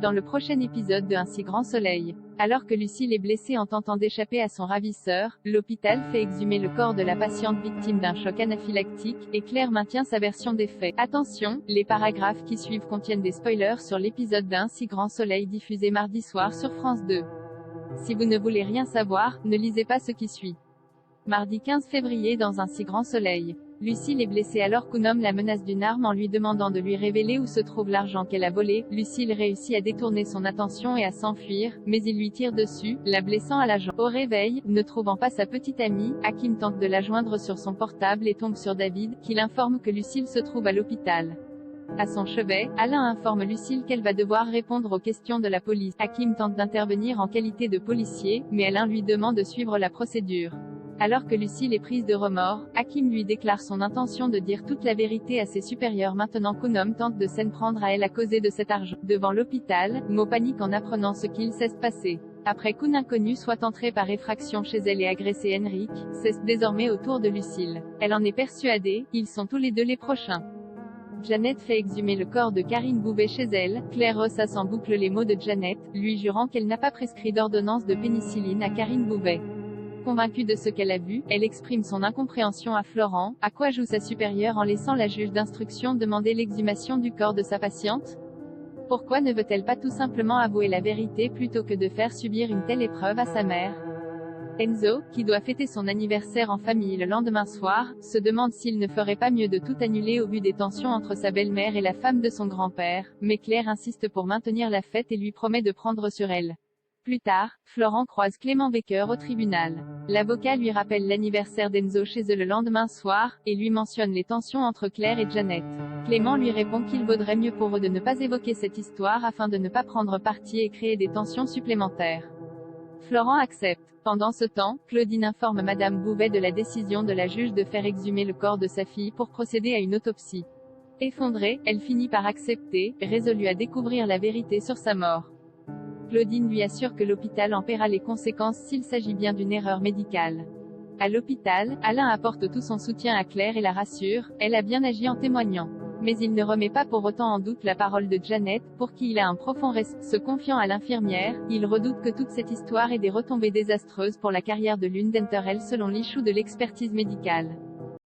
Dans le prochain épisode de Un si grand soleil. Alors que Lucille est blessée en tentant d'échapper à son ravisseur, l'hôpital fait exhumer le corps de la patiente victime d'un choc anaphylactique, et Claire maintient sa version des faits. Attention, les paragraphes qui suivent contiennent des spoilers sur l'épisode d'Un si grand soleil diffusé mardi soir sur France 2. Si vous ne voulez rien savoir, ne lisez pas ce qui suit. Mardi 15 février dans Un si grand soleil. Lucille est blessée alors qu'un homme la menace d'une arme en lui demandant de lui révéler où se trouve l'argent qu'elle a volé. Lucille réussit à détourner son attention et à s'enfuir, mais il lui tire dessus, la blessant à la jambe. Au réveil, ne trouvant pas sa petite amie, Hakim tente de la joindre sur son portable et tombe sur David, qui l'informe que Lucille se trouve à l'hôpital. À son chevet, Alain informe Lucille qu'elle va devoir répondre aux questions de la police. Hakim tente d'intervenir en qualité de policier, mais Alain lui demande de suivre la procédure. Alors que Lucille est prise de remords, Hakim lui déclare son intention de dire toute la vérité à ses supérieurs maintenant qu'un homme tente de s'en prendre à elle à cause de cet argent. Devant l'hôpital, Mo panique en apprenant ce qu'il s'est passé. Après qu'un inconnu soit entré par effraction chez elle et agressé Henrik, c'est désormais au tour de Lucille. Elle en est persuadée, ils sont tous les deux les prochains. Janet fait exhumer le corps de Karine Bouvet chez elle. Claire ressasse en boucle les mots de Janet, lui jurant qu'elle n'a pas prescrit d'ordonnance de pénicilline à Karine Bouvet. Convaincue de ce qu'elle a vu, elle exprime son incompréhension à Florent, à quoi joue sa supérieure en laissant la juge d'instruction demander l'exhumation du corps de sa patiente? Pourquoi ne veut-elle pas tout simplement avouer la vérité plutôt que de faire subir une telle épreuve à sa mère? Enzo, qui doit fêter son anniversaire en famille le lendemain soir, se demande s'il ne ferait pas mieux de tout annuler au vu des tensions entre sa belle-mère et la femme de son grand-père, mais Claire insiste pour maintenir la fête et lui promet de prendre sur elle. Plus tard, Florent croise Clément Baker au tribunal. L'avocat lui rappelle l'anniversaire d'Enzo chez eux le lendemain soir, et lui mentionne les tensions entre Claire et Janet. Clément lui répond qu'il vaudrait mieux pour eux de ne pas évoquer cette histoire afin de ne pas prendre parti et créer des tensions supplémentaires. Florent accepte. Pendant ce temps, Claudine informe Madame Bouvet de la décision de la juge de faire exhumer le corps de sa fille pour procéder à une autopsie. Effondrée, elle finit par accepter, résolue à découvrir la vérité sur sa mort. Claudine lui assure que l'hôpital en paiera les conséquences s'il s'agit bien d'une erreur médicale. À l'hôpital, Alain apporte tout son soutien à Claire et la rassure, elle a bien agi en témoignant. Mais il ne remet pas pour autant en doute la parole de Janet, pour qui il a un profond respect. Se confiant à l'infirmière, il redoute que toute cette histoire ait des retombées désastreuses pour la carrière de l'une d'entre elles selon l'issue de l'expertise médicale.